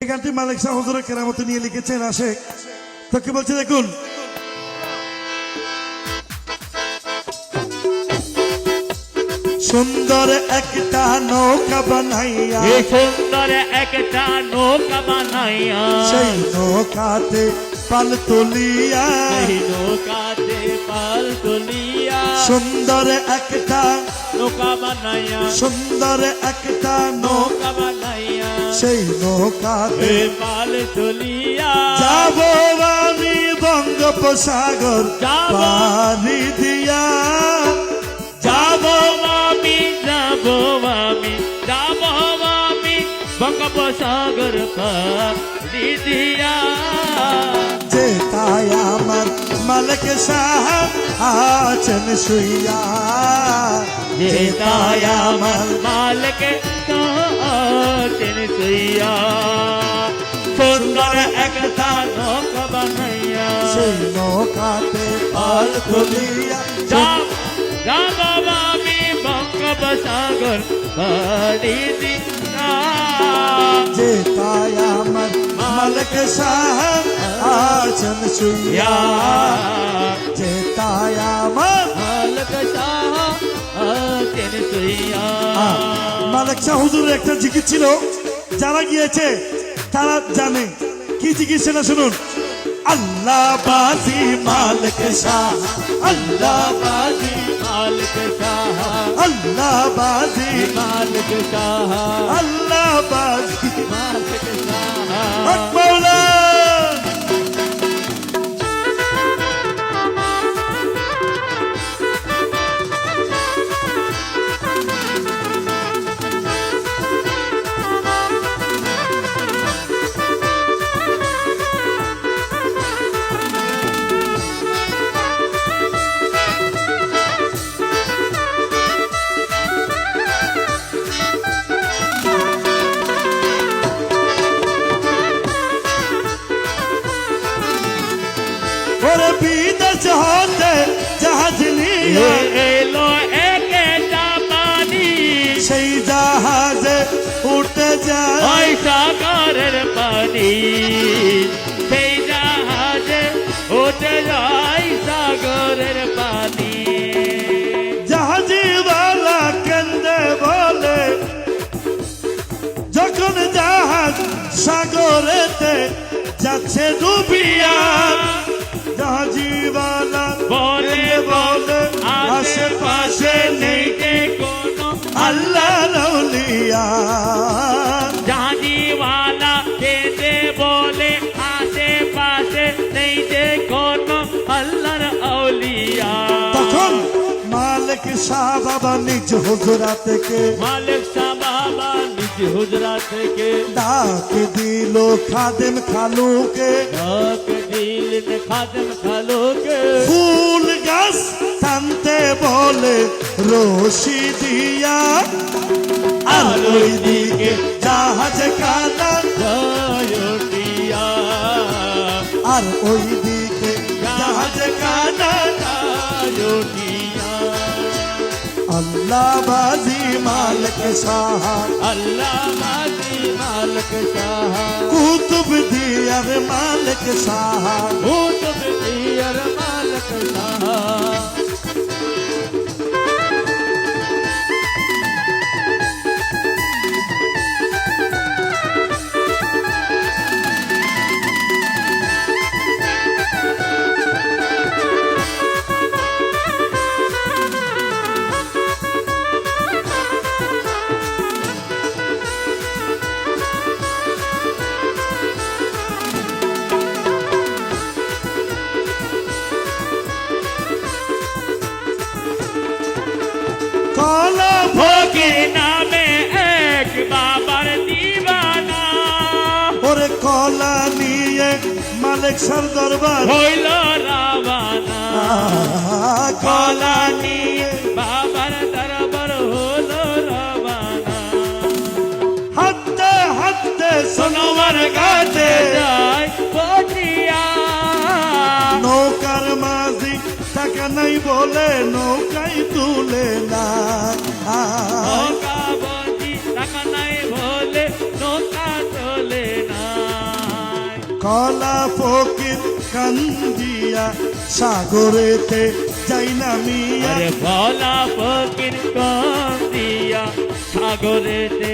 গানটি মালিক শাহ হুজুরের কেরামতে নিয়ে লিখেছেন আশেক। তো কি বলছে দেখুন। সুন্দর একটা নৌকা বানাইয়া, সুন্দর একটা নৌকা বানাইয়া, সেই নৌকাতে পাল তুলিয়া, সেই নৌকাতে পাল তুলিয়া, সুন্দর একটা নৌকা বানাইয়া, সুন্দর একটা নৌকা বানাইয়া, সেই নৌকাতে পাল তুলিয়া, যাব আমি বঙ্গোপসাগর যাবো। পাড়ি দিয়া, যাব আমি, যাব আমি, যাব আমি বঙ্গোপসাগর পাড়ি দিয়া। যে তাই আমার মালিক শাহ আছেন শুইয়া, যে তাই আমার মালিক আছেন শুইয়া, সুন্দর একটা নৌকা বানাইয়া, সেই নৌকাতে পাল তুলিয়া, যাব আমি বঙ্গোপসাগর পাড়ি দিয়া। যে তাই আমার মালিক শাহ আছেন শুইয়া, যে তাই আমার মালিক শাহ আছেন শুইয়া। মালিক শাহ হুজুরের একটা জিকির ছিল, যারা গিয়েছে তারা জানে কি জিকির সেটা শুনুন। আল্লাহ বাজি মালিক শাহ, আল্লাহ বাজি মালিক শাহ, আল্লাহ বাজি মালিক শাহ, আল্লাহ বাজি মালিক শাহ। হক মাওলা। ওরে বিদেশ হতে জাহাজ নিয়ে এলো একে জাপানি, সেই জাহাজে উঠে যায়, ওই সাগরের পানি, সেই জাহাজে উঠে যায় সাগরের পানি। জাহাজিওয়ালা কেন্দ্রে বলে, যখন জাহাজ সাগরেতে যাচ্ছে ডুবিয়া, জাহাজিওয়ালা বলে বলে আশেপাশে নেই যে কোনো আল্লাহ রওলিয়া, জাহাজিওয়ালা কেঁদে বলে আশেপাশে নেই যে কোনো আল্লাহর আউলিয়া। তখন মালিক শাহ বাবা নিজ হুজরা থেকে মালিক শাহ বাবা নিজ হুজরা থেকে ডাক দিল খাদেম খালুকে, ডাক দিলেন খাদেম খালুকে, ফুল গাছ টানতে বলে রশি দিয়া, আর ওই দিকে জাহাজ কানা, জয়টিয়া, আর ওই দিকে জাহাজ কানা, জয়টিয়া। আল্লাহ বাজি মালিক শাহ, আল্লাহ বাজি মালিক শাহ, কুতুব দিয়ার মালিক শাহ, কুতুব দিয়ার মালিক শাহ। কলা ভোগে নামে এক বাবার দিবানা, ওরে কলা নিয়ে মালিক শাহর দরবার হইল রাবানা, কলা নিয়ে বাবার দরবার হইল রাবানা। হাতে হাতে সোনোয়ার গাছে যায় পটিয়া, নৌকার মাঝি টাকা নাই বলে নৌকাই তুলে না, নৌকা বন্দি টাকা নাই বলে নৌকা চলে না। কলা ফকির কান্দিয়া সাগরেতে যাই নামিয়া আরে ভোলা ফকির কান্দিয়া সাগরেতে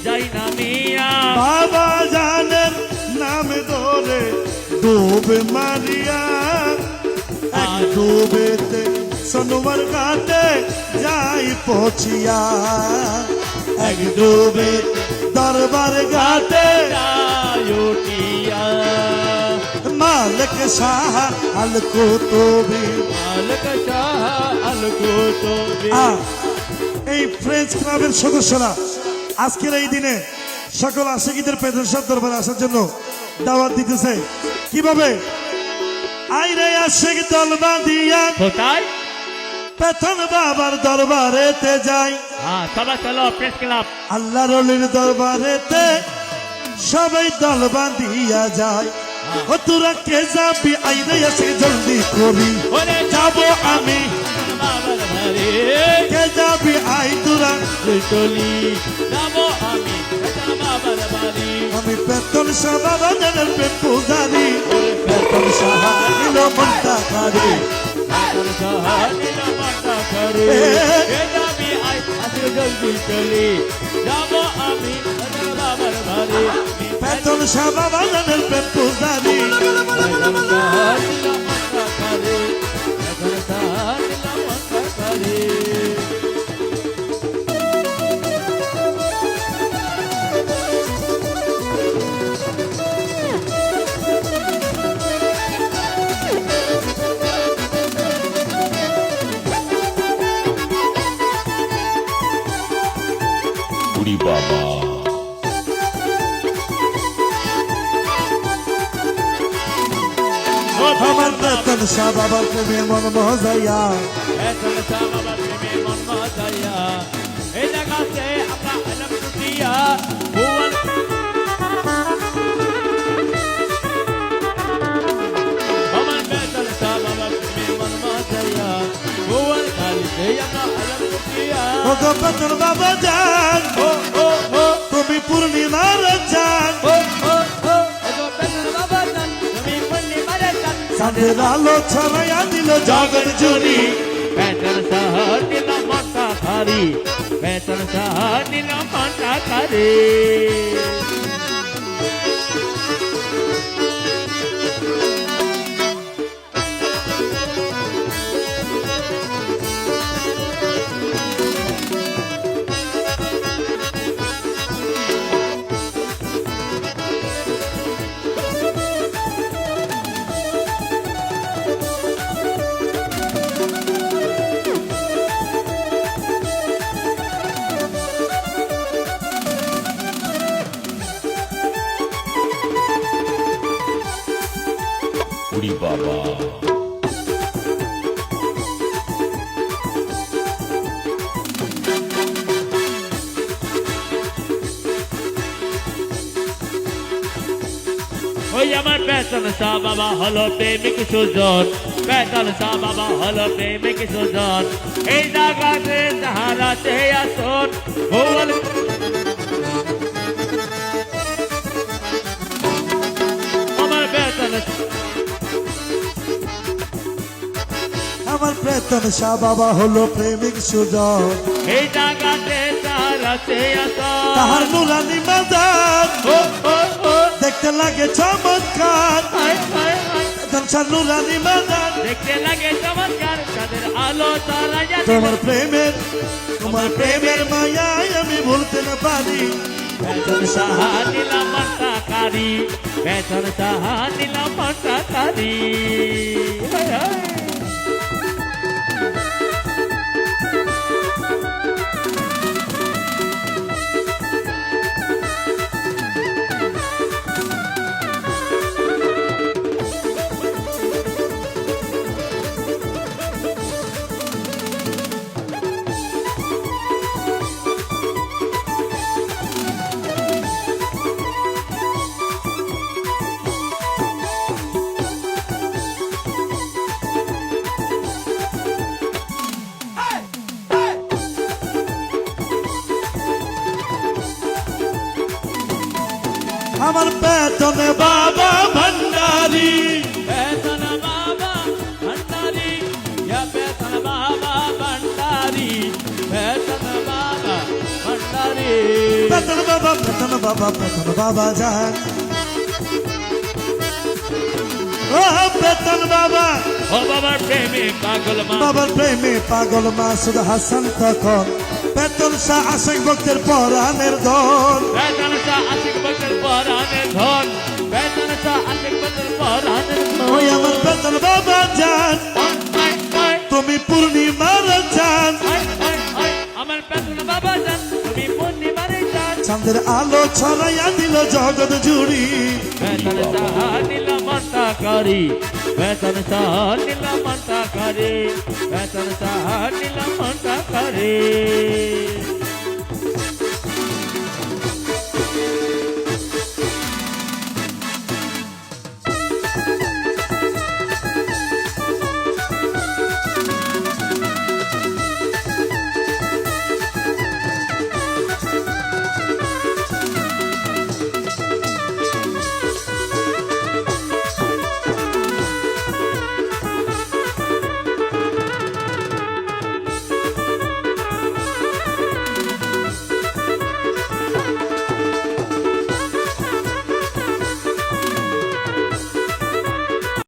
যাই নামিয়া বাবা জানের নামে ধরে ডুবে মারিয়া এক ডুবেতে সোনবার ঘাটে যাই পৌঁছিয়া এক ডুবে দরবার ঘাটে যাই উঠিয়া মালিক শাহ আল কুতুবি মালিক শাহ আল কুতুবি এই ফ্রেঞ্চ ক্লাবের সদস্যরা আজকের এই দিনে সকল আশিকীদের পেটের সব দরবারে আসার জন্য দাওয়াত দিতেছে কিভাবে আইরে আশিক দল বাঁধিয়া কোথায় পেথন বাবার দরবারেতে যাই হ্যাঁ সবাই চলো প্রেস ক্লাব আল্লাহ রলির দরবারেতে সবাই দল বাঁধিয়া যায় ও তোরা কে যাবি আইরে আশিক জলদি করি ওরে যাবো আমি বাবার ঘরে কে যাবি আই তোরা চলি যাবো আমি বাবার বাড়ি আমি বেতন সাবাবা জানের প্রেম পূজারি বেতন সাহা নিল মনটা কারি জলদি চলি যাবো আমি বাবার বাড়ি বেতন সাবাবা জানের প্রেম পূজারি বুড়ি বাবা আমার বেতন সাবাবার প্রেমে মন মজাইয়া এই জায়গাতে আমরা আলম টুটিয়া ভুবন আমার বেতন সাবাবার প্রেমে মন মজাইয়া ভুবন খালিতে আমরা আলম টুটিয়া ও গো বেতন বাবা যান ও ও ও তুমি পূর্ণিমার যান ও ও ও এগো বেতন বাবা জান তুমি পল্লী মারে জান চাঁদের আলো ছড়াইয়া দিল জগৎ জুড়ি বেতন শহর দিল মনটা খারি বেতন শহর দিল মনটা খারি বুড়ি বাবা ওই আমার বেতন শাহ বাবা হলো প্রেমিক সুজন বেতন শাহ বাবা হলো প্রেমিক সুজন এই জায়গাতে তাহারাতে আসন ভুবন আমার বেতন আমার বেতন শাহ বাবা হলো প্রেমিক সুজন এই জায়গাতে তাহারাতে আসন তাহার নুরানি মাজার ও ও ও দেখতে লাগে চমৎকার হায় হায় হায় বেতন শাহ নুরানি মাজার দেখতে লাগে চমৎকার তাদের আলো তারা তোমার প্রেমের মায়ায় আমি ভুলতে না পারি বেতন সাহা নিলাম মনটা কারি বেতন সাহা নিলাম মনটা কারি হায় হায় আমার বেতনে বাবা ভান বাবা বেতন বাবা যান ও বেতন বাবা ও বাবার প্রেমে পাগল মা বাবার প্রেমে পাগল মাসুদ হাসান তখন বেতন শাহ আশেক ভক্তের পরাণের ধন বেতন শাহ আশিক বছর পরানের ধন বেতন শাহ আশিক বছর পরানের ধন ওই আমার বেতন বাবা যান তুমি পূর্ণিমার চাঁদ আমার বেতন বাবা জান তুমি পূর্ণিমারে চাঁদ চাঁদের আলো ছড়াইয়া দিল জগৎ জুড়ি বেতন শাহ নীলমন্তা করি বেতন শাহ নীলমন্তা করি বেতন শাহ নীলমন্তা করি